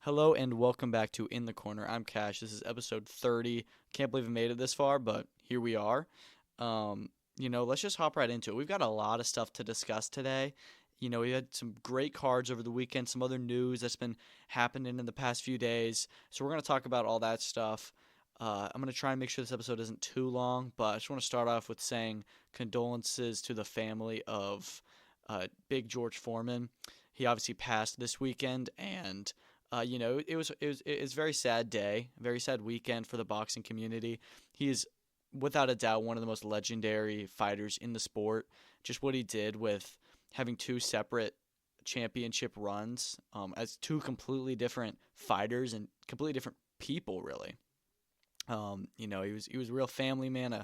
Hello and welcome back to In the Corner. I'm Cash. This is episode 30. Can't believe I made it this far, but here we are. Let's just hop right into it. We've got a lot of stuff to discuss today. We had some great cards over the weekend, some other news that's been happening in the past few days. So we're going to talk about all that stuff. I'm going to try and make sure this episode isn't too long, but I just want to start off with saying condolences to the family of Big George Foreman. He obviously passed this weekend, and it was a very sad day, a very sad weekend for the boxing community. He is without a doubt one of the most legendary fighters in the sport. Just what he did with having two separate championship runs as two completely different fighters and completely different people, really. He was a real family man,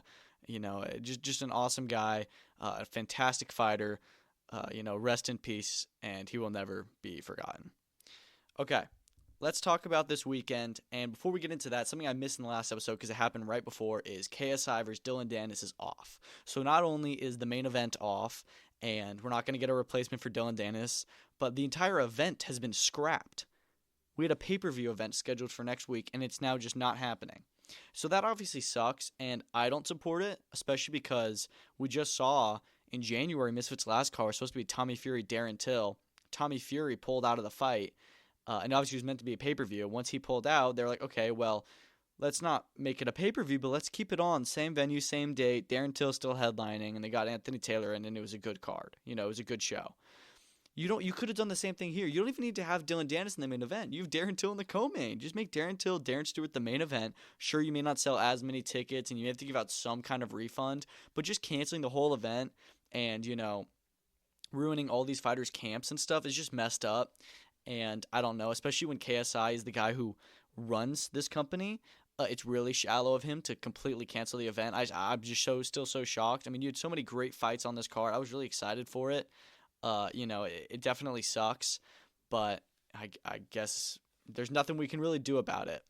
just an awesome guy, a fantastic fighter. Rest in peace, and he will never be forgotten. Okay, let's talk about this weekend. And before we get into that, something I missed in the last episode because it happened right before is KSI versus Dillon Danis is off. So not only is the main event off, and we're not going to get a replacement for Dillon Danis, but the entire event has been scrapped. We had a pay-per-view event scheduled for next week, and it's now just not happening. So that obviously sucks, and I don't support it, especially because we just saw in January Misfits' last card was supposed to be Tommy Fury, Darren Till. Tommy Fury pulled out of the fight. And obviously it was meant to be a pay-per-view. Once he pulled out, they're like, okay, well, let's not make it a pay-per-view, but let's keep it on. Same venue, same date. Darren Till still headlining, and they got Anthony Taylor in, and it was a good card. It was a good show. You could have done the same thing here. You don't even need to have Dillon Danis in the main event. You have Darren Till in the co-main. Just make Darren Till, Darren Stewart the main event. Sure, you may not sell as many tickets, and you have to give out some kind of refund, but just canceling the whole event and, ruining all these fighters' camps and stuff is just messed up. And I don't know, especially when KSI is the guy who runs this company, it's really shallow of him to completely cancel the event. I'm just still so shocked. I mean, you had so many great fights on this card. I was really excited for it. It definitely sucks, but I guess there's nothing we can really do about it.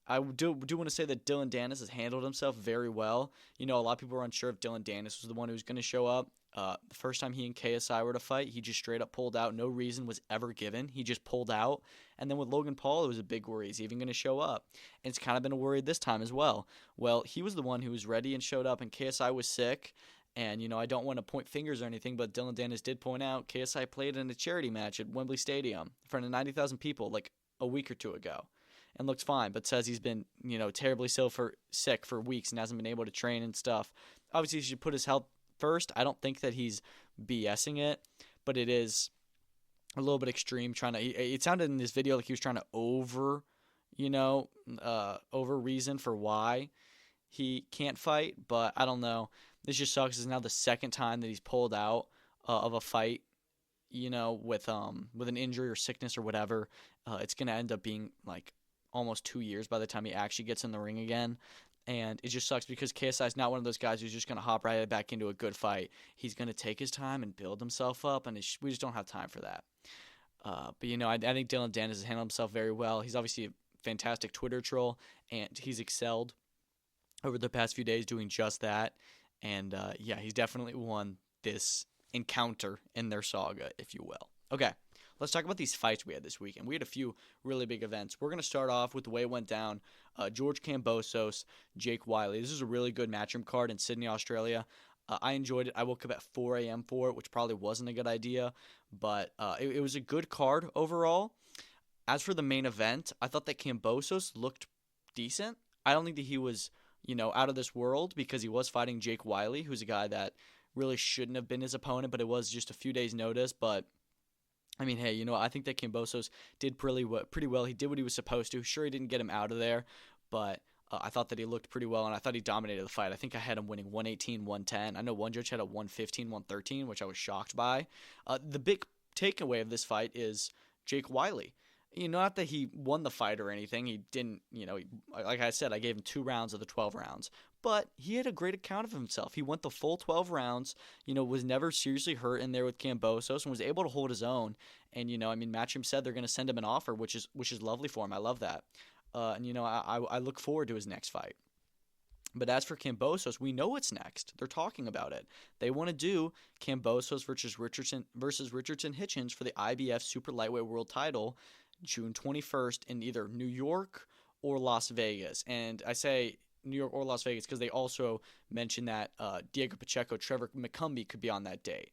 I do want to say that Dillon Danis has handled himself very well. A lot of people were unsure if Dillon Danis was the one who was going to show up. The first time he and KSI were to fight, he just straight up pulled out. No reason was ever given. He just pulled out. And then with Logan Paul, it was a big worry. Is he even going to show up? And it's kind of been a worry this time as well. Well, he was the one who was ready and showed up, and KSI was sick. And, I don't want to point fingers or anything, but Dillon Danis did point out KSI played in a charity match at Wembley Stadium in front of 90,000 people like a week or two ago and looks fine, but says he's been, terribly sick for weeks and hasn't been able to train and stuff. Obviously, he should put his health first. I don't think that he's BSing it, but it is a little bit extreme it sounded in this video like he was trying to over reason for why he can't fight, but I don't know. This just sucks. It's now the second time that he's pulled out of a fight, with an injury or sickness or whatever. It's going to end up being like almost 2 years by the time he actually gets in the ring again. And it just sucks because KSI is not one of those guys who's just going to hop right back into a good fight. He's going to take his time and build himself up, and we just don't have time for that. I think Dillon Danis has handled himself very well. He's obviously a fantastic Twitter troll, and he's excelled over the past few days doing just that. And, he's definitely won this encounter in their saga, if you will. Okay, let's talk about these fights we had this weekend. We had a few really big events. We're going to start off with the way it went down. George Kambosos, Jake Wyllie. This is a really good matchroom card in Sydney, Australia. I enjoyed it. I woke up at 4 a.m. for it, which probably wasn't a good idea, but it was a good card overall. As for the main event, I thought that Kambosos looked decent. I don't think that he was out of this world because he was fighting Jake Wyllie, who's a guy that really shouldn't have been his opponent, but it was just a few days' notice. But, I mean, hey, I think that Kambosos did pretty well. He did what he was supposed to. Sure, he didn't get him out of there, but I thought that he looked pretty well, and I thought he dominated the fight. I think I had him winning 118, 110. I know one judge had a 115, 113, which I was shocked by. The big takeaway of this fight is Jake Wyllie. Not that he won the fight or anything. He didn't, like I said, I gave him 2 rounds of the 12 rounds. But he had a great account of himself. He went the full 12 rounds, was never seriously hurt in there with Kambosos and was able to hold his own. And, Matchroom said they're going to send him an offer, which is lovely for him. I love that. I look forward to his next fight. But as for Kambosos, we know what's next. They're talking about it. They want to do Kambosos versus Richardson Hitchens for the IBF Super Lightweight World Title June 21st in either New York or Las Vegas. And I say New York or Las Vegas because they also mentioned that Diego Pacheco, Trevor McCumbee could be on that date.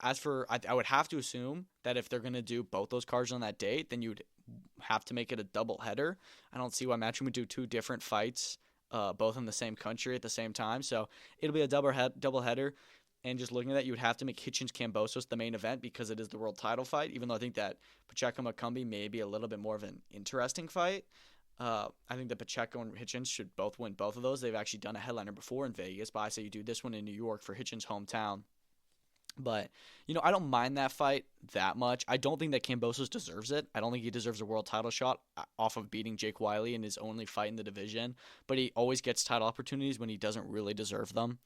As for, I would have to assume that if they're going to do both those cards on that date, then you'd have to make it a double header. I don't see why Matchroom would do two different fights, both in the same country at the same time. So it'll be a double header. And just looking at that, you would have to make Hitchens Kambosos the main event because it is the world title fight, even though I think that Pacheco McCumbee may be a little bit more of an interesting fight. I think that Pacheco and Hitchens should both win both of those. They've actually done a headliner before in Vegas, but I say you do this one in New York for Hitchens' hometown. But, I don't mind that fight that much. I don't think that Kambosos deserves it. I don't think he deserves a world title shot off of beating Jake Wyllie in his only fight in the division. But he always gets title opportunities when he doesn't really deserve them.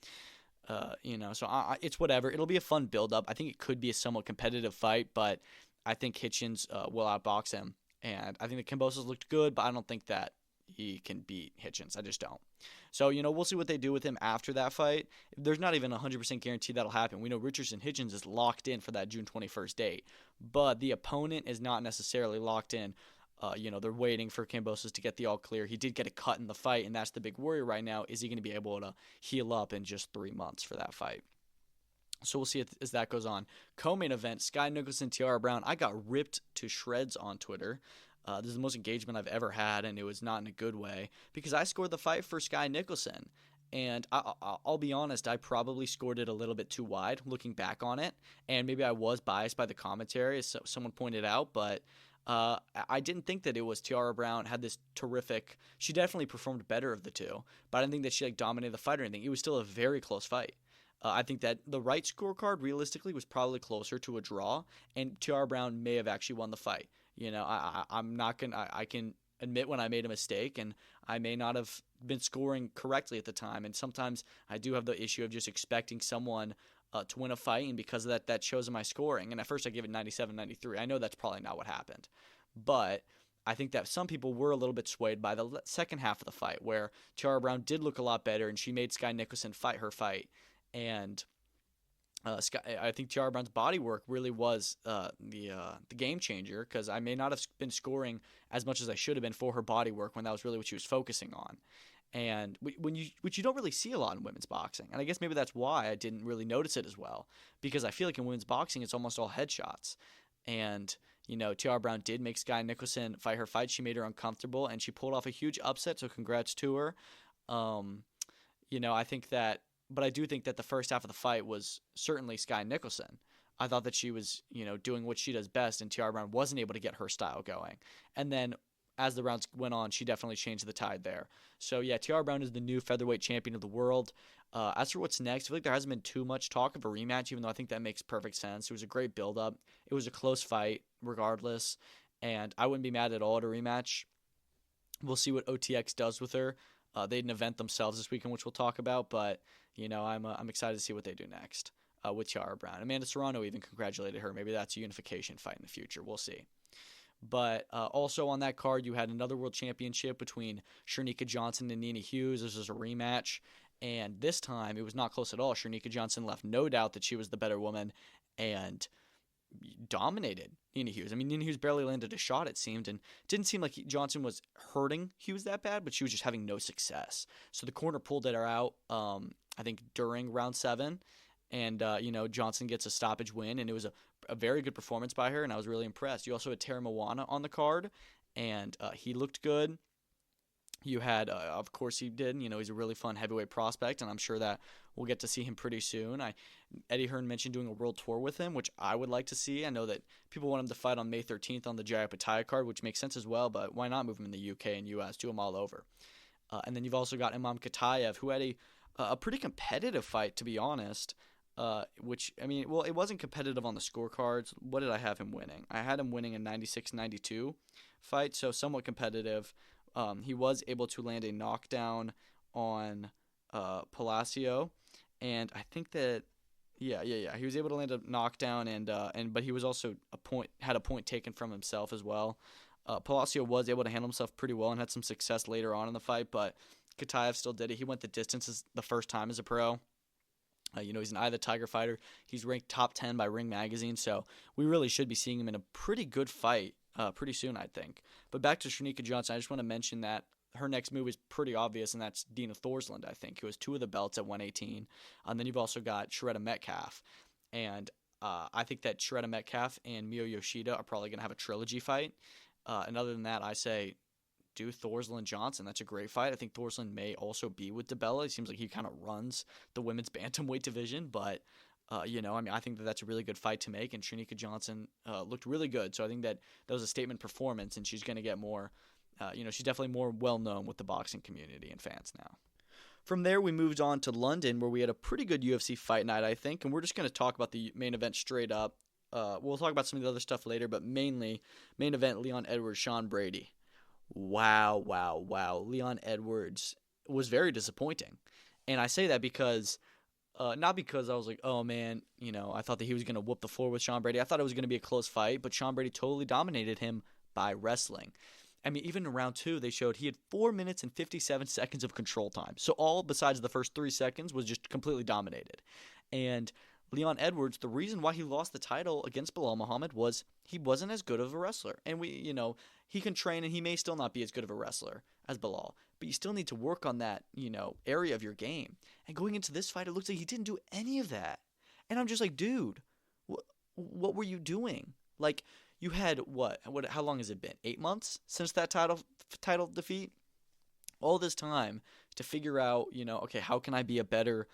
So it's whatever. It'll be a fun build-up. I think it could be a somewhat competitive fight, but I think Hitchens will outbox him. And I think that Kambosos looked good, but I don't think that he can beat Hitchens. I just don't. So, we'll see what they do with him after that fight. There's not even a 100% guarantee that'll happen. We know Richardson Hitchens is locked in for that June 21st date, but the opponent is not necessarily locked in. They're waiting for Kambosos to get the all clear. He did get a cut in the fight, and that's the big worry right now. Is he going to be able to heal up in just 3 months for that fight? So we'll see as that goes on. Co-main event, Sky Nicholson, Tiara Brown. I got ripped to shreds on Twitter. This is the most engagement I've ever had, and it was not in a good way because I scored the fight for Sky Nicholson. And I'll be honest, I probably scored it a little bit too wide looking back on it. And maybe I was biased by the commentary, as someone pointed out. But I didn't think that it was Tiara Brown had this terrific – she definitely performed better of the two. But I didn't think that she dominated the fight or anything. It was still a very close fight. I think that the right scorecard realistically was probably closer to a draw. And Tiara Brown may have actually won the fight. I'm not going to – I can admit when I made a mistake, and I may not have been scoring correctly at the time. And sometimes I do have the issue of just expecting someone to win a fight, and because of that shows in my scoring. And at first I gave it 97-93. I know that's probably not what happened. But I think that some people were a little bit swayed by the second half of the fight where Tiara Brown did look a lot better, and she made Sky Nicholson fight her fight. And I think Tiara Brown's body work really was the game changer because I may not have been scoring as much as I should have been for her body work when that was really what she was focusing on. And which you don't really see a lot in women's boxing. And I guess maybe that's why I didn't really notice it as well, because I feel like in women's boxing it's almost all headshots. And, Tiara Brown did make Sky Nicholson fight her fight. She made her uncomfortable, and she pulled off a huge upset, so congrats to her. I think that – but I do think that the first half of the fight was certainly Sky Nicholson. I thought that she was, doing what she does best, and Tiara Brown wasn't able to get her style going. And then as the rounds went on, she definitely changed the tide there. So, yeah, Tiara Brown is the new featherweight champion of the world. As for what's next, I feel like there hasn't been too much talk of a rematch, even though I think that makes perfect sense. It was a great build-up. It was a close fight regardless, and I wouldn't be mad at all at a rematch. We'll see what OTX does with her. They had an event themselves this weekend, which we'll talk about, but I'm excited to see what they do next with Tiara Brown. Amanda Serrano even congratulated her. Maybe that's a unification fight in the future. We'll see. But also on that card, you had another world championship between Shernika Johnson and Nina Hughes. This was a rematch, and this time it was not close at all. Shernika Johnson left no doubt that she was the better woman and dominated Nina Hughes. I mean, Nina Hughes barely landed a shot, it seemed, and it didn't seem like Johnson was hurting Hughes that bad, but she was just having no success. So the corner pulled her out, I think, during round 7, and, Johnson gets a stoppage win, and it was a very good performance by her, and I was really impressed. You also had Terry Moana on the card, and he looked good. You had, of course he did, he's a really fun heavyweight prospect, and I'm sure that we'll get to see him pretty soon. Eddie Hearn mentioned doing a world tour with him, which I would like to see. I know that people want him to fight on May 13th on the Jaya Pattaya card, which makes sense as well, but why not move him in the UK and US, do them all over. And then you've also got Imam Katayev, who had a pretty competitive fight, to be honest, it wasn't competitive on the scorecards. What did I have him winning? I had him winning a 96-92 fight, so somewhat competitive. He was able to land a knockdown on Palacio, and I think that he was able to land a knockdown, but he was also had a point taken from himself as well. Palacio was able to handle himself pretty well and had some success later on in the fight, but Katayev still did it. He went the distance the first time as a pro. He's an Eye of the Tiger fighter. He's ranked top 10 by Ring Magazine, so we really should be seeing him in a pretty good fight pretty soon, I think. But back to Shanika Johnson, I just want to mention that her next move is pretty obvious, and that's Dina Thorsland, I think, who has 2 of the belts at 118. And then you've also got Sharetta Metcalf. And I think that Sharetta Metcalf and Miyo Yoshida are probably going to have a trilogy fight. And other than that, I say do Thorsland Johnson. That's a great fight. I think Thorsland may also be with DiBella. It seems like he kind of runs the women's bantamweight division, but I think that that's a really good fight to make, and Shanika Johnson looked really good. So I think that was a statement performance, and she's going to get more, she's definitely more well-known with the boxing community and fans now. From there, we moved on to London, where we had a pretty good UFC fight night, I think, and we're just going to talk about the main event straight up. We'll talk about some of the other stuff later, but mainly, main event, Leon Edwards, Sean Brady. Wow. Leon Edwards was very disappointing. And I say that because, not because I was like, oh man, I thought that he was going to whoop the floor with Sean Brady. I thought it was going to be a close fight, but Sean Brady totally dominated him by wrestling. I mean, even in round 2, they showed he had 4 minutes and 57 seconds of control time. So all besides the first 3 seconds was just completely dominated. And Leon Edwards, the reason why he lost the title against Belal Muhammad was he wasn't as good of a wrestler. And he can train and he may still not be as good of a wrestler as Belal, but you still need to work on that, area of your game. And going into this fight, it looks like he didn't do any of that. And I'm just like, dude, what were you doing? Like, you had how long has it been? 8 months since that title defeat? All this time to figure out, okay, how can I be a better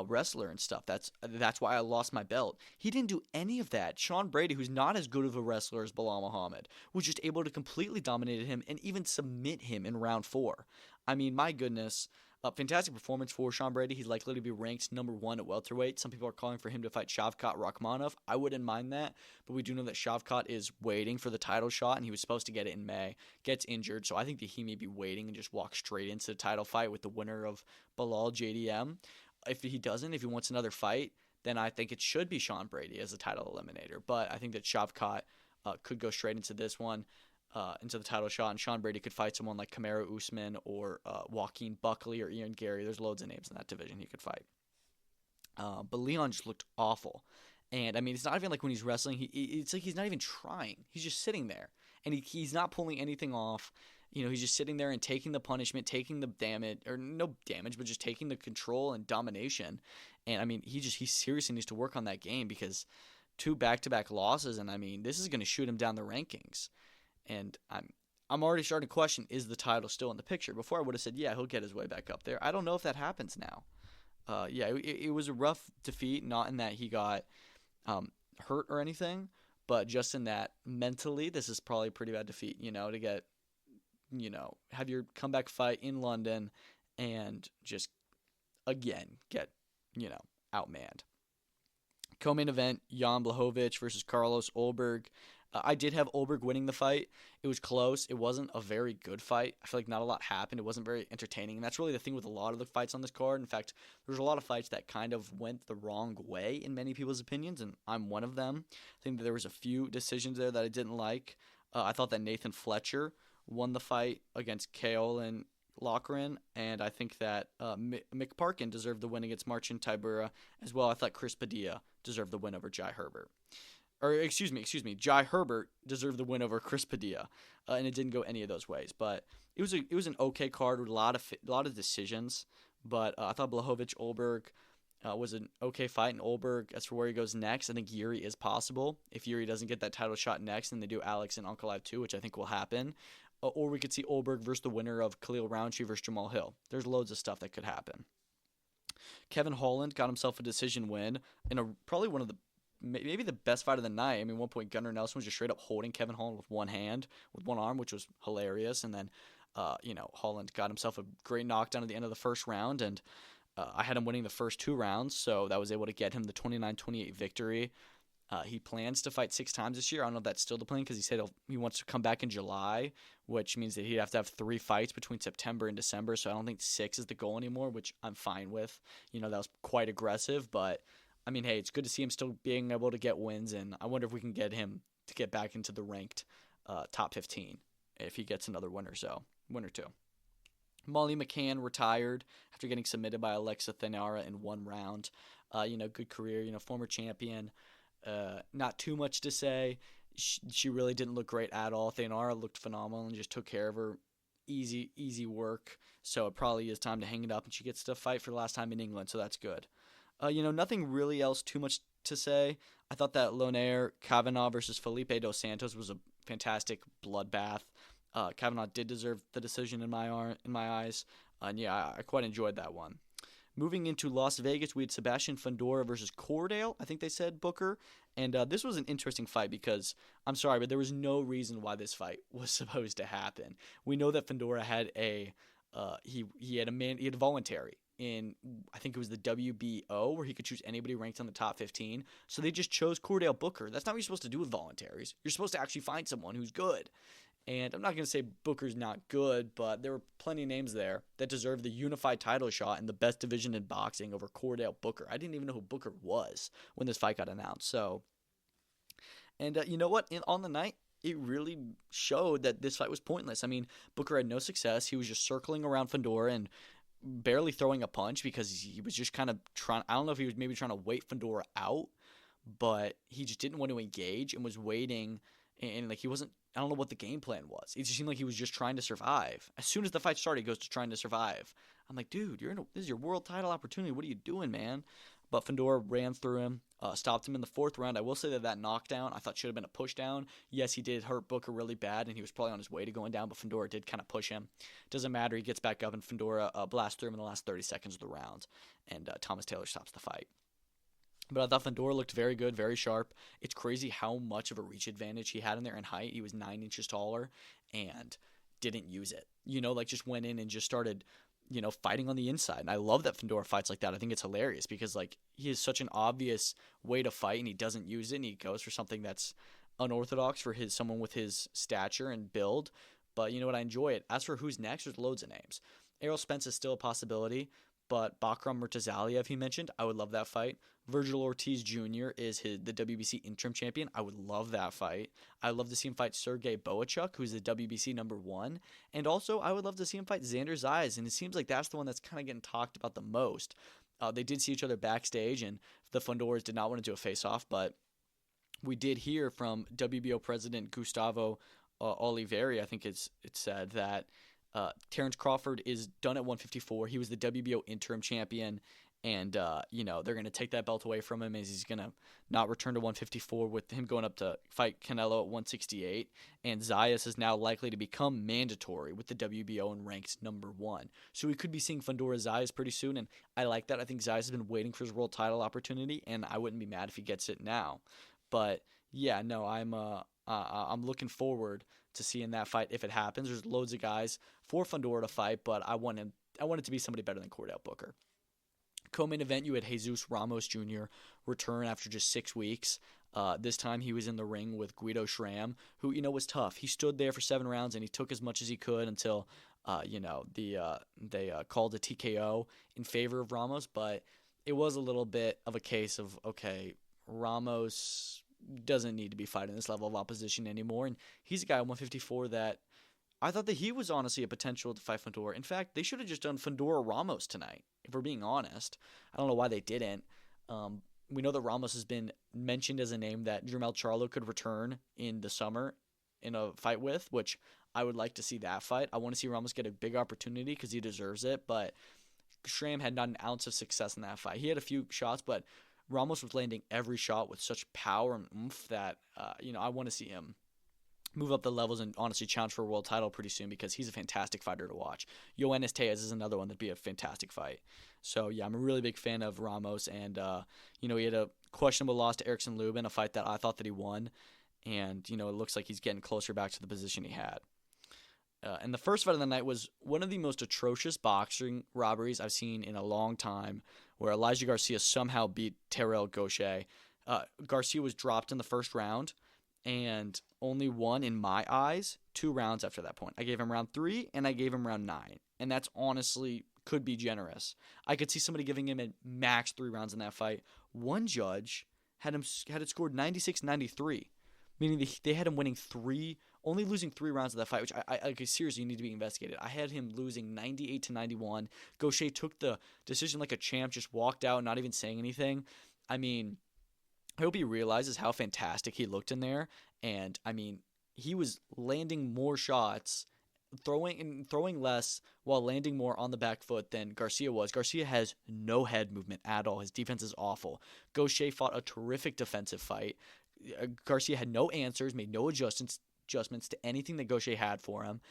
wrestler and stuff. That's why I lost my belt. He didn't do any of that. Sean Brady, who's not as good of a wrestler as Belal Muhammad, was just able to completely dominate him and even submit him in round 4. I mean, my goodness. Fantastic performance for Sean Brady. He's likely to be ranked number 1 at welterweight. Some people are calling for him to fight Shavkat Rakhmonov. I wouldn't mind that, but we do know that Shavkat is waiting for the title shot, and he was supposed to get it in May. Gets injured, so I think that he may be waiting and just walk straight into the title fight with the winner of Belal JDM. If he doesn't, if he wants another fight, then I think it should be Sean Brady as the title eliminator. But I think that Shavkat could go straight into this one. Into the title shot, and Sean Brady could fight someone like Kamaru Usman or Joaquin Buckley or Ian Gary. There's loads of names in that division he could fight. But Leon just looked awful. And, I mean, it's not even like when he's wrestling, it's like he's not even trying. He's just sitting there. And he's not pulling anything off. He's just sitting there and taking the punishment, taking the damage, or no damage, but just taking the control and domination. And, I mean, he seriously needs to work on that game because 2 back-to-back losses, and, I mean, this is going to shoot him down the rankings. And I'm already starting to question, is the title still in the picture? Before I would have said, yeah, he'll get his way back up there. I don't know if that happens now. It was a rough defeat, not in that he got hurt or anything, but just in that mentally, this is probably a pretty bad defeat, to get, have your comeback fight in London and just, again, get, outmanned. Co-main event, Jan Blachowicz versus Carlos Ulberg. I did have Ulberg winning the fight. It was close. It wasn't a very good fight. I feel like not a lot happened. It wasn't very entertaining. And that's really the thing with a lot of the fights on this card. In fact, there's a lot of fights that kind of went the wrong way in many people's opinions, and I'm one of them. I think that there was a few decisions there that I didn't like. I thought that Nathan Fletcher won the fight against Kaolin Loughran, and I think that Mick Parkin deserved the win against Marcin Tybura as well. I thought Chris Padilla deserved the win over Jai Herbert. Jai Herbert deserved the win over Chris Padilla, and it didn't go any of those ways. But it was an okay card with a lot of decisions. But I thought Blachowicz-Ulberg was an okay fight, and Ulberg, as for where he goes next, I think Yuri is possible. If Yuri doesn't get that title shot next, then they do Alex and Ankalaev 2, which I think will happen. Or we could see Ulberg versus the winner of Khalil Roundtree versus Jamal Hill. There's loads of stuff that could happen. Kevin Holland got himself a decision win in probably one of the maybe the best fight of the night. I mean, at one point, Gunnar Nelson was just straight up holding Kevin Holland with one arm, which was hilarious. And then, Holland got himself a great knockdown at the end of the first round. And I had him winning the first 2 rounds, so that was able to get him the 29-28 victory. He plans to fight 6 times this year. I don't know if that's still the plan because he said he wants to come back in July, which means that he'd have to have 3 fights between September and December. So I don't think 6 is the goal anymore, which I'm fine with. That was quite aggressive, but I mean, hey, it's good to see him still being able to get wins, and I wonder if we can get him to get back into the ranked top 15 if he gets another win or 2. Molly McCann retired after getting submitted by Alexa Thanara in 1 round. Good career, former champion. Not too much to say. she really didn't look great at all. Thainara looked phenomenal and just took care of her. Easy work. So it probably is time to hang it up, and she gets to fight for the last time in England, so that's good. Nothing really else too much to say. I thought that Lonair Kavanaugh versus Felipe dos Santos was a fantastic bloodbath. Kavanaugh did deserve the decision in my eyes, and yeah, I quite enjoyed that one. Moving into Las Vegas, we had Sebastian Fundora versus Chordale, I think they said, Booker. And this was an interesting fight because, I'm sorry, but there was no reason why this fight was supposed to happen. We know that Fundora had he had a voluntary in, I think it was the WBO, where he could choose anybody ranked on the top 15. So they just chose Chordale Booker. That's not what you're supposed to do with voluntaries. You're supposed to actually find someone who's good. And I'm not going to say Booker's not good, but there were plenty of names there that deserved the unified title shot in the best division in boxing over Chordale Booker. I didn't even know who Booker was when this fight got announced. So, and you know what? On the night, it really showed that this fight was pointless. I mean, Booker had no success. He was just circling around Fundora and barely throwing a punch because he was just kind of trying. I don't know if he was maybe trying to wait Fundora out, but he just didn't want to engage and was waiting. And like he wasn't, I don't know what the game plan was. It just seemed like he was just trying to survive. As soon as the fight started, he goes to trying to survive. I'm like, dude, this is your world title opportunity. What are you doing, man? But Fundora ran through him, stopped him in the fourth round. I will say that knockdown I thought should have been a push down. Yes, he did hurt Booker really bad, and he was probably on his way to going down, but Fundora did kind of push him. Doesn't matter. He gets back up, and Fundora blasts through him in the last 30 seconds of the round, and Thomas Taylor stops the fight. But I thought Fundora looked very good, very sharp. It's crazy how much of a reach advantage he had in there in height. He was 9 inches taller and didn't use it. Just went in and just started, fighting on the inside. And I love that Fundora fights like that. I think it's hilarious because, he has such an obvious way to fight and he doesn't use it. And he goes for something that's unorthodox for someone with his stature and build. But you know what? I enjoy it. As for who's next, there's loads of names. Errol Spence is still a possibility. But Bakram Murtazaliev, he mentioned, I would love that fight. Virgil Ortiz Jr. is the WBC interim champion. I would love that fight. I'd love to see him fight Sergey Boachuk, who's the WBC number 1. And also, I would love to see him fight Xander Zayas. And it seems like that's the one that's kind of getting talked about the most. They did see each other backstage, and the Fundoras did not want to do a face-off. But we did hear from WBO president Gustavo Oliveri, I think it said, that Terrence Crawford is done at 154. He was the WBO interim champion, and they're going to take that belt away from him as he's going to not return to 154 with him going up to fight Canelo at 168. And Zayas is now likely to become mandatory with the WBO and ranked number 1. So we could be seeing Fundora Zayas pretty soon, and I like that. I think Zayas has been waiting for his world title opportunity, and I wouldn't be mad if he gets it now. But yeah, no, I'm looking forward to seeing that fight if it happens. There's loads of guys for Fundora to fight, but I want it to be somebody better than Chordale Booker. Co-main event, you had Jesus Ramos Jr. return after just 6 weeks. This time he was in the ring with Guido Schramm, who, was tough. He stood there for 7 rounds, and he took as much as he could until, they called a TKO in favor of Ramos. But it was a little bit of a case of, okay, Ramos doesn't need to be fighting this level of opposition anymore. And he's a guy at 154 that I thought that he was honestly a potential to fight Fundora. In fact, they should have just done Fundora Ramos tonight, if we're being honest. I don't know why they didn't. We know that Ramos has been mentioned as a name that Jermell Charlo could return in the summer in a fight with, which I would like to see that fight. I want to see Ramos get a big opportunity because he deserves it, but Schramm had not an ounce of success in that fight. He had a few shots, but Ramos was landing every shot with such power and oomph that, I want to see him move up the levels and honestly challenge for a world title pretty soon because he's a fantastic fighter to watch. Yoenis Tejas is another one that'd be a fantastic fight. So, yeah, I'm a really big fan of Ramos, and, he had a questionable loss to Erickson Lubin, a fight that I thought that he won, and, it looks like he's getting closer back to the position he had. And the first fight of the night was one of the most atrocious boxing robberies I've seen in a long time, where Elijah Garcia somehow beat Terrell Gaucher. Garcia was dropped in the first round and only won, in my eyes, 2 rounds after that point. I gave him round 3 and I gave him round 9. And that's honestly could be generous. I could see somebody giving him a max 3 rounds in that fight. One judge had it scored 96-93, meaning they had him winning only losing 3 rounds of that fight, which I seriously need to be investigated. I had him losing 98-91. Gaucher took the decision like a champ, just walked out, not even saying anything. I mean, I hope he realizes how fantastic he looked in there. And I mean, he was landing more shots, throwing less while landing more on the back foot than Garcia was. Garcia has no head movement at all. His defense is awful. Gaucher fought a terrific defensive fight. Garcia had no answers, made no adjustments to anything that Gaucher had for him.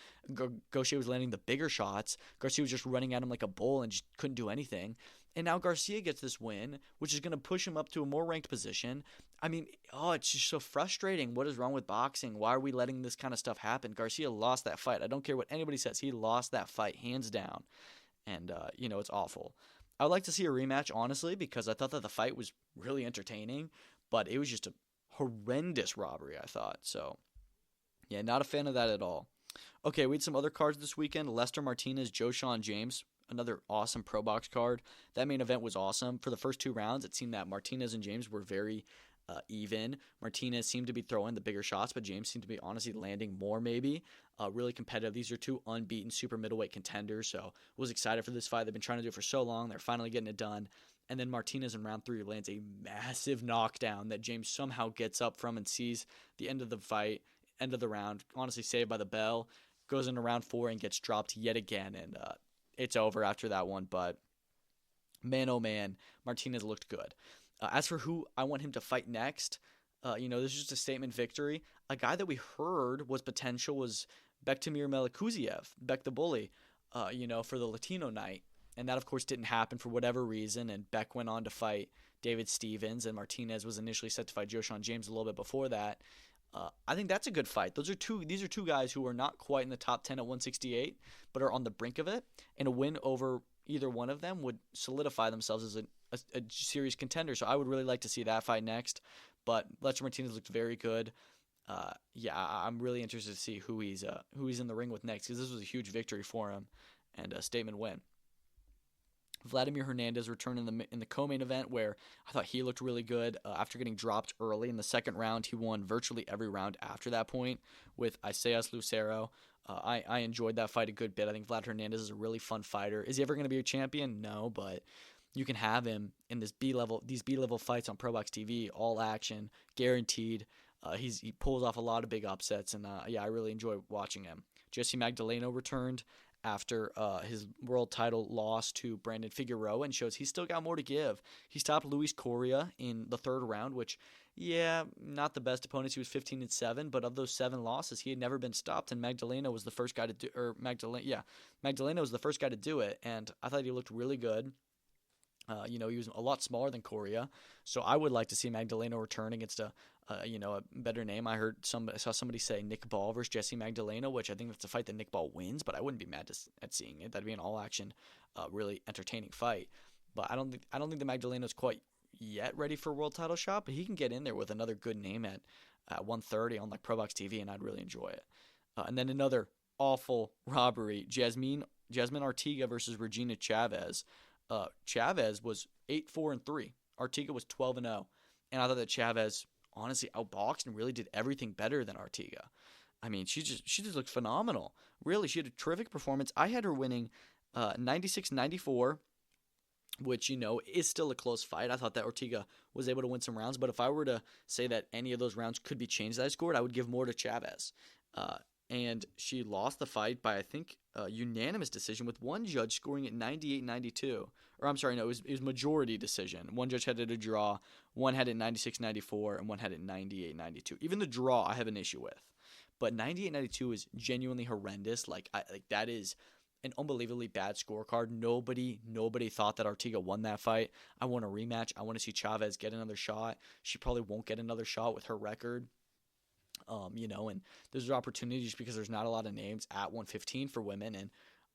Gaucher was landing the bigger shots. Garcia was just running at him like a bull and just couldn't do anything. And now Garcia gets this win, which is going to push him up to a more ranked position. I mean, it's just so frustrating. What is wrong with boxing? Why are we letting this kind of stuff happen? Garcia lost that fight. I don't care what anybody says. He lost that fight hands down. And, it's awful. I would like to see a rematch, honestly, because I thought that the fight was really entertaining, but it was just a horrendous robbery, I thought. So, yeah, not a fan of that at all. Okay, we had some other cards this weekend. Lester Martinez, Sean James, another awesome pro box card. That main event was awesome. For the first 2 rounds, it seemed that Martinez and James were very even. Martinez seemed to be throwing the bigger shots, but James seemed to be honestly landing more maybe. Really competitive. These are 2 unbeaten super middleweight contenders, so was excited for this fight. They've been trying to do it for so long. They're finally getting it done. And then Martinez in round 3 lands a massive knockdown that James somehow gets up from and sees the end of the fight, end of the round, honestly saved by the bell. Goes into round 4 and gets dropped yet again, and it's over after that one. But man, oh man, Martinez looked good. As for who I want him to fight next, this is just a statement victory. A guy that we heard was potential was Bektamir Melikuziev, Bek the Bully, for the Latino night. And that, of course, didn't happen for whatever reason. And Beck went on to fight David Stevens, and Martinez was initially set to fight Sean James a little bit before that. I think that's a good fight. These are two guys who are not quite in the top 10 at 168, but are on the brink of it. And a win over either one of them would solidify themselves as a serious contender. So I would really like to see that fight next. But Lester Martinez looked very good. I'm really interested to see who he's in the ring with next, because this was a huge victory for him and a statement win. Vladimir Hernandez returned in the co-main event, where I thought he looked really good. After getting dropped early in the second round, he won virtually every round after that point with Isaias Lucero. I enjoyed that fight a good bit. I think Vlad Hernandez is a really fun fighter. Is he ever going to be a champion? No, but you can have him in these B-level fights on Pro Box TV, all action, guaranteed. He pulls off a lot of big upsets, and I really enjoy watching him. Jesse Magdaleno returned after his world title loss to Brandon Figueroa, and shows he's still got more to give. He stopped Luis Correa in the third round, which, not the best opponents. He was 15-7, but of those 7 losses, he had never been stopped, and Magdaleno was the first guy to do, Magdaleno was the first guy to do it, and I thought he looked really good. He was a lot smaller than Correa, so I would like to see Magdaleno return against a better name. I saw somebody say Nick Ball versus Jesse Magdaleno, which I think that's a fight that Nick Ball wins, but I wouldn't be mad at seeing it. That'd be an all-action, really entertaining fight. But I don't think the Magdaleno's quite yet ready for a world title shot, but he can get in there with another good name at 130 on like Pro Box TV, and I'd really enjoy it. And then another awful robbery: Jasmine Artiga versus Regina Chavez. Chavez was 8-4-3. Artiga was 12-0, and I thought that Chavez honestly outboxed and really did everything better than Artiga. I mean, she just looked phenomenal. Really, she had a terrific performance. I had her winning 96-94, which is still a close fight. I thought that Artiga was able to win some rounds, but if I were to say that any of those rounds could be changed that I scored, I would give more to Chavez. And she lost the fight by, I think, a unanimous decision, with one judge scoring it 98-92. Or I'm sorry, no, it was majority decision. One judge had it a draw, one had it 96-94, and one had it 98-92. Even the draw I have an issue with. But 98-92 is genuinely horrendous. That is an unbelievably bad scorecard. Nobody thought that Artiga won that fight. I want a rematch. I want to see Chavez get another shot. She probably won't get another shot with her record. And there's opportunities because there's not a lot of names at 115 for women. And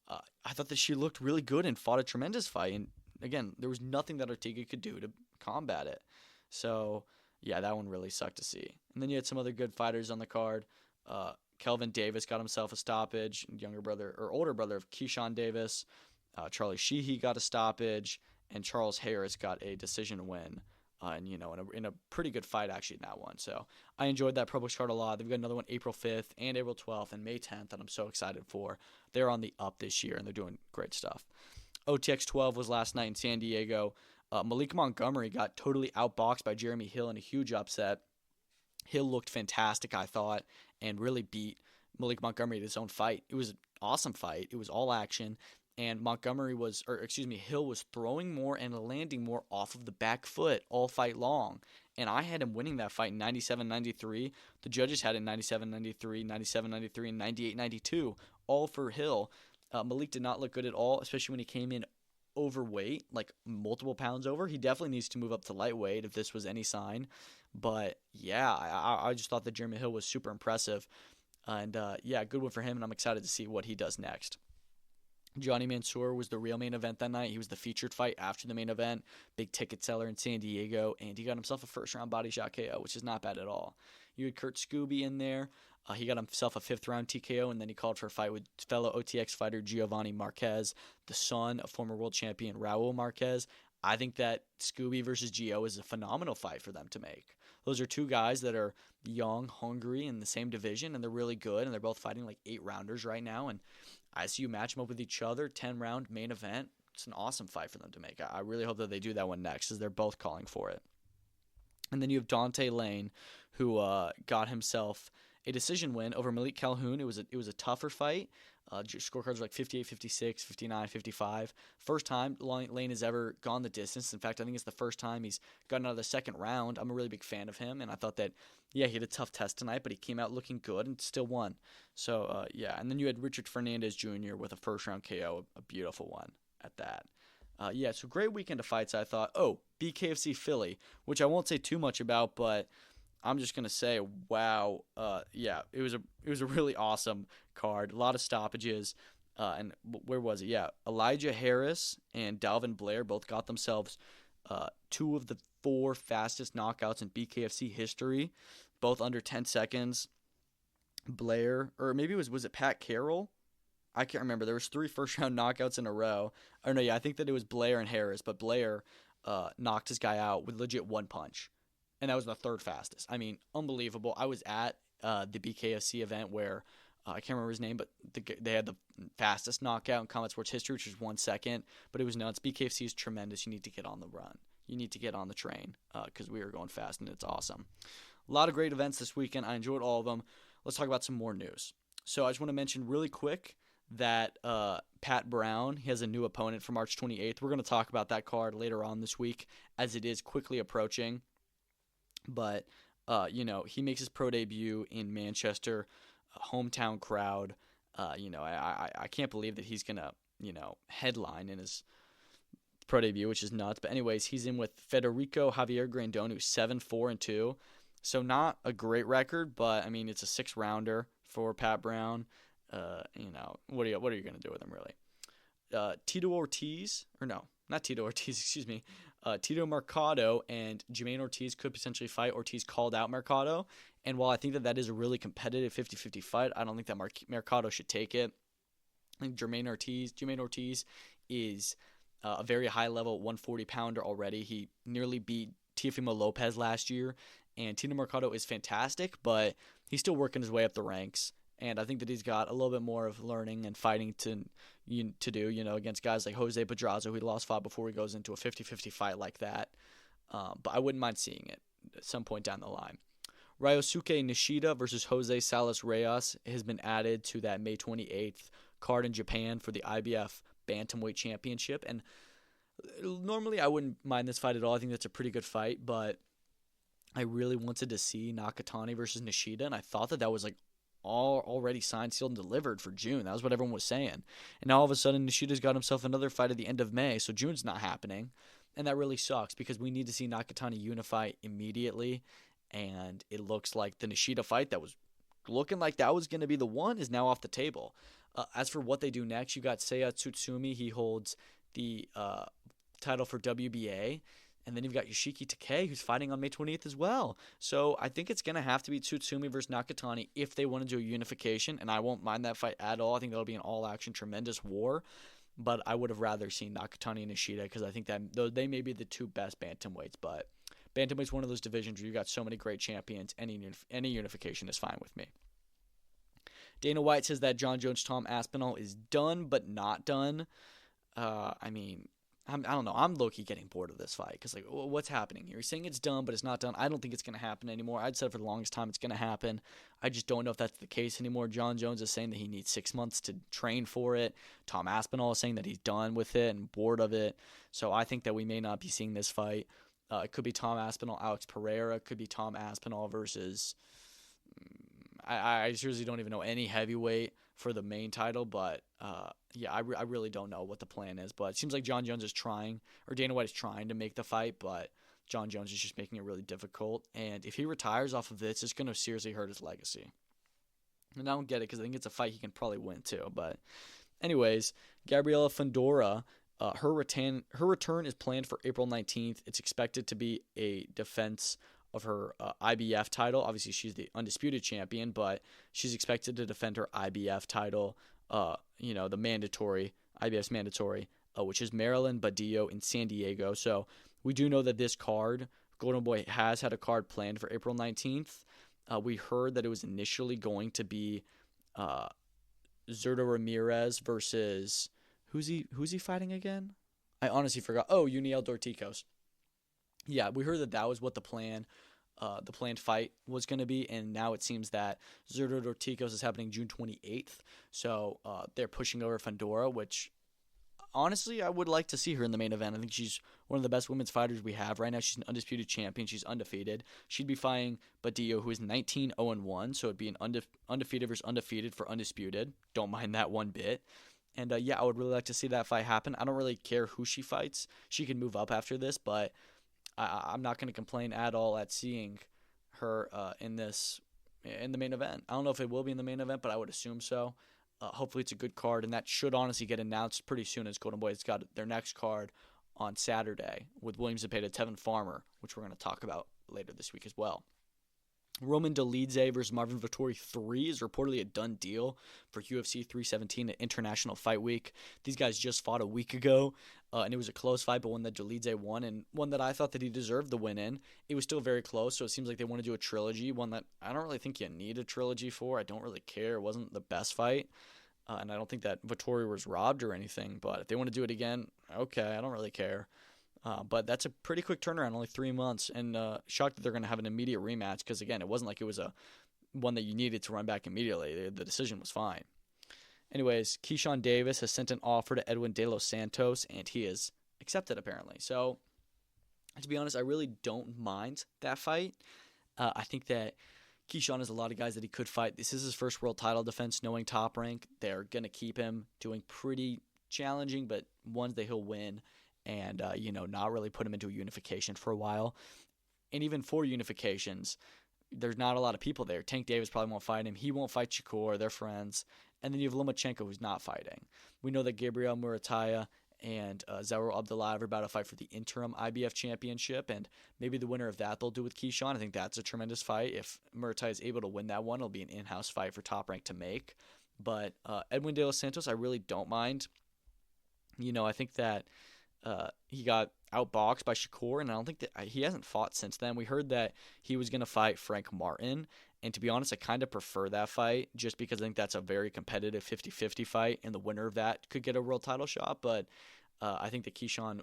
I thought that she looked really good and fought a tremendous fight. And again, there was nothing that Artiga could do to combat it. So that one really sucked to see. And then you had some other good fighters on the card. Kelvin Davis got himself a stoppage, older brother of Keyshawn Davis. Charlie Sheehy got a stoppage, and Charles Harris got a decision win. In a pretty good fight actually in that one. So I enjoyed that Pro Box card a lot. They've got another one April 5th and April 12th and May 10th that I'm so excited for. They're on the up this year, and they're doing great stuff. OTX 12 was last night in San Diego. Malik Montgomery got totally outboxed by Jeremy Hill in a huge upset. Hill looked fantastic, I thought, and really beat Malik Montgomery at his own fight. It was an awesome fight. It was all action, and Hill was throwing more and landing more off of the back foot all fight long. And I had him winning that fight in 97-93. The judges had it 97-93, 97-93, and 98-92, all for Hill. Malik did not look good at all, especially when he came in overweight, like multiple pounds over. He definitely needs to move up to lightweight if this was any sign. But yeah, I just thought that Jeremy Hill was super impressive. And yeah, good one for him, and I'm excited to see what he does next. Johnny Mansour was the real main event that night. He was the featured fight after the main event, big ticket seller in San Diego, and he got himself a first-round body shot KO, which is not bad at all. You had Kurt Scooby in there. He got himself a fifth-round TKO, and then he called for a fight with fellow OTX fighter Giovanni Marquez, the son of former world champion Raul Marquez. I think that Scooby versus Gio is a phenomenal fight for them to make. Those are two guys that are young, hungry, in the same division, and they're really good, and they're both fighting like 8-rounders right now, and I see you match them up with each other, 10-round main event. It's an awesome fight for them to make. I really hope that they do that one next, because they're both calling for it. And then you have Dante Lane, who got himself a decision win over Malik Calhoun. It was a tougher fight. Scorecards were like 58, 56, 59, 55. First time Lane has ever gone the distance. In fact, I think it's the first time he's gotten out of the second round. I'm a really big fan of him, and I thought that, yeah, he had a tough test tonight, but he came out looking good and still won. So, yeah. And then you had Richard Fernandez Jr. with a first-round KO, a beautiful one at that. Yeah, so great weekend of fights, I thought. Oh, BKFC Philly, which I won't say too much about, but I'm just gonna say, wow, yeah, it was a really awesome card. A lot of stoppages, and where was it? Yeah, Elijah Harris and Dalvin Blair both got themselves 2 of the 4 fastest knockouts in BKFC history, both under 10 seconds. Blair, or maybe was it Pat Carroll? I can't remember. There was 3 first-round knockouts in a row. Or no, yeah, I think that it was Blair and Harris, but Blair knocked his guy out with legit one punch. And that was the 3rd fastest. I mean, unbelievable. I was at the BKFC event where, I can't remember his name, but they had the fastest knockout in combat sports history, which was 1 second. But it was nuts. BKFC is tremendous. You need to get on the run. You need to get on the train because we are going fast, and it's awesome. A lot of great events this weekend. I enjoyed all of them. Let's talk about some more news. So I just want to mention really quick that Pat Brown, he has a new opponent for March 28th. We're going to talk about that card later on this week as it is quickly approaching. But, he makes his pro debut in Manchester, a hometown crowd. I can't believe that he's going to, headline in his pro debut, which is nuts. But anyways, he's in with Federico Javier Grandon, who's 7-4-2. So not a great record, but, I mean, it's a 6-rounder for Pat Brown. What are you going to do with him, really? Tito Ortiz, or no, not Tito Ortiz, excuse me. Tito Mercado and Jermaine Ortiz could potentially fight. Ortiz called out Mercado, and while I think that is a really competitive 50-50 fight, I don't think that Mercado should take it. I think Jermaine Ortiz is a very high-level 140-pounder already. He nearly beat Teofimo Lopez last year, and Tito Mercado is fantastic, but he's still working his way up the ranks. And I think that he's got a little bit more of learning and fighting to do, against guys like Jose Pedraza, who he lost fought before he goes into a 50-50 fight like that. But I wouldn't mind seeing it at some point down the line. Ryosuke Nishida versus Jose Salas Reyes has been added to that May 28th card in Japan for the IBF Bantamweight Championship. And normally I wouldn't mind this fight at all. I think that's a pretty good fight, but I really wanted to see Nakatani versus Nishida, and I thought that was like all already signed, sealed, and delivered for June. That was what everyone was saying. And now all of a sudden, Nishida's got himself another fight at the end of May, so June's not happening. And that really sucks because we need to see Nakatani unify immediately. And it looks like the Nishida fight that was looking like that was going to be the one is now off the table. As for what they do next, you got Seiya Tsutsumi. He holds the title for WBA. And then you've got Yoshiki Takei, who's fighting on May 20th as well. So I think it's going to have to be Tsutsumi versus Nakatani if they want to do a unification, and I won't mind that fight at all. I think that'll be an all-action, tremendous war. But I would have rather seen Nakatani and Nishida because I think that they may be the 2 best bantamweights. But bantamweight's one of those divisions where you got so many great champions. Any unification is fine with me. Dana White says that John Jones Tom Aspinall is done but not done. I mean, I don't know. I'm low-key getting bored of this fight because, like, what's happening here? He's saying it's done, but it's not done. I don't think it's going to happen anymore. I'd said for the longest time it's going to happen. I just don't know if that's the case anymore. John Jones is saying that he needs 6 months to train for it. Tom Aspinall is saying that he's done with it and bored of it. So I think that we may not be seeing this fight. It could be Tom Aspinall, Alex Pereira. It could be Tom Aspinall versus I seriously don't even know any heavyweight for the main title, but I really don't know what the plan is. But it seems like John Jones is trying, or Dana White is trying to make the fight, but John Jones is just making it really difficult. And if he retires off of this, it's going to seriously hurt his legacy. And I don't get it because I think it's a fight he can probably win too. But anyways, Gabriela Fundora, her return is planned for April 19th. It's expected to be a defense of her IBF title. Obviously, she's the undisputed champion, but she's expected to defend her IBF title, the mandatory, IBF's mandatory, which is Maryland, Badillo, and San Diego. So we do know that this card, Golden Boy has had a card planned for April 19th. We heard that it was initially going to be Zurdo Ramirez versus, who's he fighting again? I honestly forgot. Oh, Uniel Dorticos. Yeah, we heard that was what the planned fight was going to be, and now it seems that Zurdo Dorticos is happening June 28th. So they're pushing over Fundora, which honestly I would like to see her in the main event. I think she's one of the best women's fighters we have right now. She's an undisputed champion. She's undefeated. She'd be fighting Badillo, who is 19-0-1, so it'd be an undefeated versus undefeated for undisputed. Don't mind that one bit. And I would really like to see that fight happen. I don't really care who she fights. She can move up after this, but I'm not going to complain at all at seeing her in the main event. I don't know if it will be in the main event, but I would assume so. Hopefully it's a good card, and that should honestly get announced pretty soon as Golden Boy's got their next card on Saturday with William Zepeda, Tevin Farmer, which we're going to talk about later this week as well. Roman Dolidze versus Marvin Vettori 3 is reportedly a done deal for UFC 317 at International Fight Week. These guys just fought a week ago, and it was a close fight, but one that Dolidze won, and one that I thought that he deserved the win in. It was still very close, so it seems like they want to do a trilogy, one that I don't really think you need a trilogy for. I don't really care. It wasn't the best fight, and I don't think that Vettori was robbed or anything, but if they want to do it again, okay, I don't really care. But that's a pretty quick turnaround, only 3 months, and shocked that they're going to have an immediate rematch because, again, it wasn't like it was one that you needed to run back immediately. The decision was fine. Anyways, Keyshawn Davis has sent an offer to Edwin De Los Santos, and he is accepted, apparently. So, to be honest, I really don't mind that fight. I think that Keyshawn has a lot of guys that he could fight. This is his first world title defense, knowing Top Rank. They're going to keep him doing pretty challenging, but ones that he'll win. And, not really put him into a unification for a while. And even for unifications, there's not a lot of people there. Tank Davis probably won't fight him. He won't fight Shakur. They're friends. And then you have Lomachenko, who's not fighting. We know that Gabriel Murataya and Zaur Abdullayev are about to fight for the interim IBF championship, and maybe the winner of that they'll do with Keyshawn. I think that's a tremendous fight. If Murataya is able to win that one, it'll be an in-house fight for Top Rank to make. But Edwin De Los Santos, I really don't mind. I think that he got outboxed by Shakur, and I don't think that he hasn't fought since then. We heard that he was going to fight Frank Martin, and to be honest, I kind of prefer that fight just because I think that's a very competitive 50-50 fight, and the winner of that could get a world title shot. But I think that Keyshawn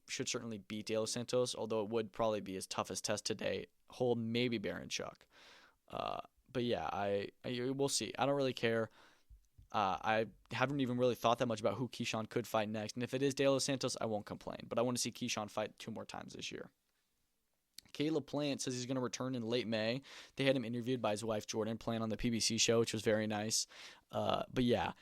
should certainly beat De Los Santos, although it would probably be his toughest test to date. Hold maybe Baranchuk. But yeah, we'll see. I don't really care. I haven't even really thought that much about who Keyshawn could fight next. And if it is De Los Santos, I won't complain. But I want to see Keyshawn fight 2 more times this year. Caleb Plant says he's going to return in late May. They had him interviewed by his wife, Jordan Plant, on the PBC show, which was very nice. But yeah,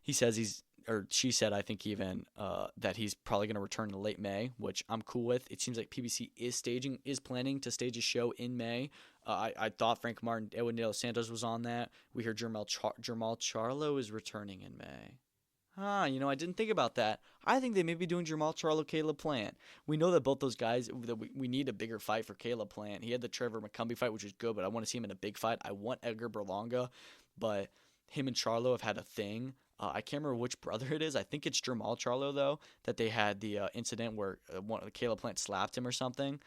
he says she said, I think even, that he's probably going to return in late May, which I'm cool with. It seems like PBC is planning to stage a show in May. I thought Frank Martin, Edwin De Los Santos was on that. We heard Jermall Charlo is returning in May. I didn't think about that. I think they may be doing Jermall Charlo, Caleb Plant. We know that both those guys, that we need a bigger fight for Caleb Plant. He had the Trevor McCumbee fight, which was good, but I want to see him in a big fight. I want Edgar Berlanga, but him and Charlo have had a thing. I can't remember which brother it is. I think it's Jermall Charlo, though, that they had the incident where Caleb Plant slapped him or something.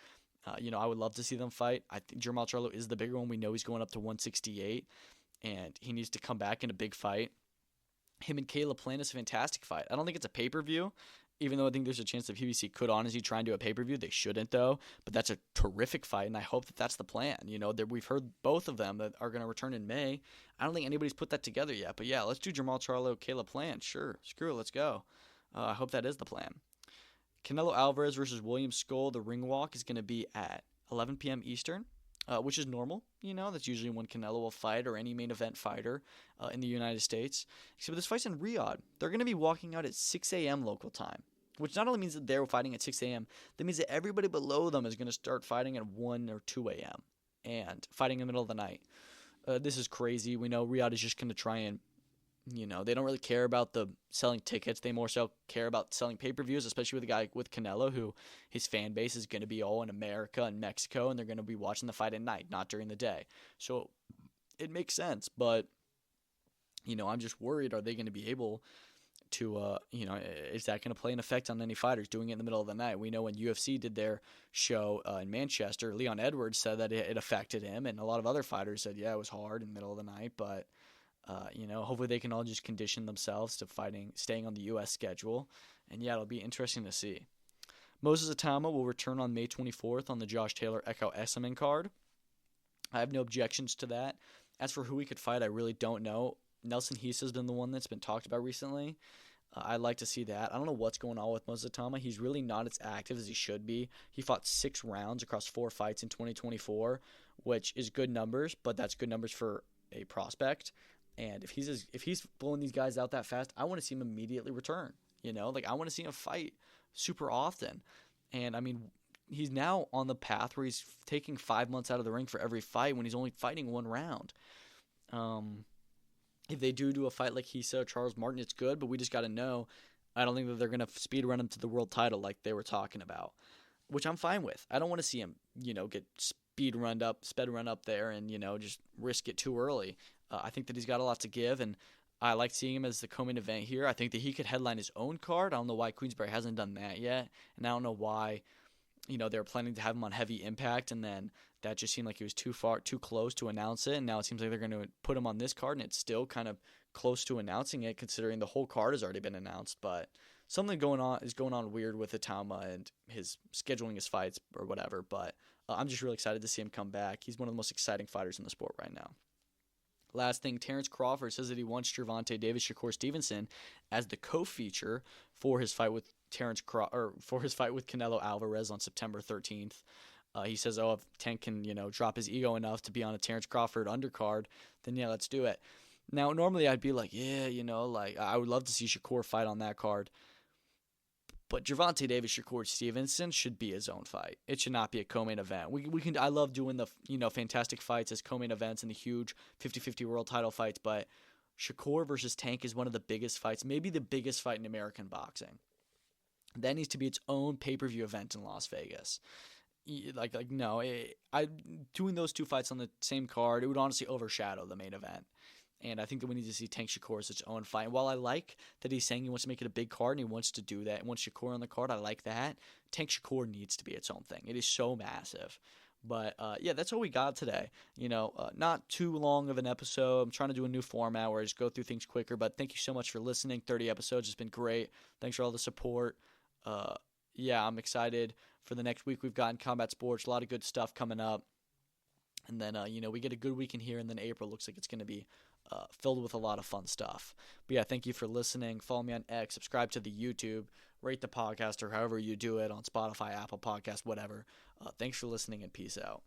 I would love to see them fight. I think Jermall Charlo is the bigger one. We know he's going up to 168, and he needs to come back in a big fight. Him and Caleb Plant is a fantastic fight. I don't think it's a pay-per-view. even though I think there's a chance that PBC could honestly try and do a pay-per-view. They shouldn't, though. But that's a terrific fight, and I hope that that's the plan. We've heard both of them that are going to return in May. I don't think anybody's put that together yet. But, yeah, let's do Jermall Charlo, Caleb Plant. Sure. Screw it. Let's go. I hope that is the plan. Canelo Alvarez versus William Skull. The ring walk is going to be at 11 p.m. Eastern, which is normal. That's usually when Canelo will fight, or any main event fighter in the United States. Except this fight's in Riyadh. They're going to be walking out at 6 a.m. local time, which not only means that they're fighting at 6 a.m., that means that everybody below them is going to start fighting at 1 or 2 a.m. and fighting in the middle of the night. This is crazy. We know Riyadh is just going to try and, they don't really care about the selling tickets. They more so care about selling pay-per-views, especially with a guy with Canelo, who his fan base is going to be all in America and Mexico, and they're going to be watching the fight at night, not during the day. So it makes sense, but, I'm just worried, are they going to be able to, is that going to play an effect on any fighters doing it in the middle of the night? We know when UFC did their show in Manchester, Leon Edwards said that it affected him, and a lot of other fighters said, yeah, it was hard in the middle of the night, but hopefully they can all just condition themselves to staying on the U.S. schedule. And yeah, it'll be interesting to see. Moses Atama will return on May 24th on the Josh Taylor Echo Esserman card. I have no objections to that. As for who he could fight, I really don't know. Nelson Hisa has been the one that's been talked about recently. I'd like to see that. I don't know what's going on with Moses Atama. He's really not as active as he should be. He fought 6 rounds across 4 fights in 2024, which is good numbers, but that's good numbers for a prospect. And if he's blowing these guys out that fast, I want to see him immediately return. I want to see him fight super often. And I mean, he's now on the path where he's taking 5 months out of the ring for every fight when he's only fighting 1 round. If they do a fight like Hisa or Charles Martin, it's good, but we just got to know. I don't think that they're going to speed run him to the world title like they were talking about, which I'm fine with. I don't want to see him, get sped run up there and, just risk it too early. I think that he's got a lot to give, and I like seeing him as the co-main event here. I think that he could headline his own card. I don't know why Queensberry hasn't done that yet, and I don't know why, they're planning to have him on Heavy Impact, and then that just seemed like he was too close to announce it, and now it seems like they're going to put him on this card, and it's still kind of close to announcing it, considering the whole card has already been announced. But something is going on weird with Atama and his scheduling his fights or whatever. But I'm just really excited to see him come back. He's one of the most exciting fighters in the sport right now. Last thing, Terrence Crawford says that he wants Gervonta Davis, Shakur Stevenson as the co-feature for his fight with Canelo Alvarez on September 13th. He says, if Tank can, drop his ego enough to be on a Terrence Crawford undercard, then yeah, let's do it. Now, normally I'd be like, yeah, I would love to see Shakur fight on that card. But Gervonta Davis, Shakur Stevenson should be his own fight. It should not be a co-main event. I love doing the, fantastic fights as co-main events and the huge 50-50 world title fights, but Shakur versus Tank is one of the biggest fights, maybe the biggest fight in American boxing. That needs to be its own pay-per-view event in Las Vegas. Doing those 2 fights on the same card, it would honestly overshadow the main event. And I think that we need to see Tank Shakur as its own fight. And while I like that he's saying he wants to make it a big card and he wants to do that, and wants Shakur on the card, I like that. Tank Shakur needs to be its own thing. It is so massive. But, yeah, that's all we got today. Not too long of an episode. I'm trying to do a new format where I just go through things quicker. But thank you so much for listening. 30 episodes has been great. Thanks for all the support. Yeah, I'm excited for the next week. We've got in combat sports, a lot of good stuff coming up. And then, we get a good week in here, and then April looks like it's going to be filled with a lot of fun stuff. But yeah, thank you for listening. Follow me on X, subscribe to the YouTube, rate the podcast, or however you do it on Spotify, Apple Podcasts, whatever. Thanks for listening, and peace out.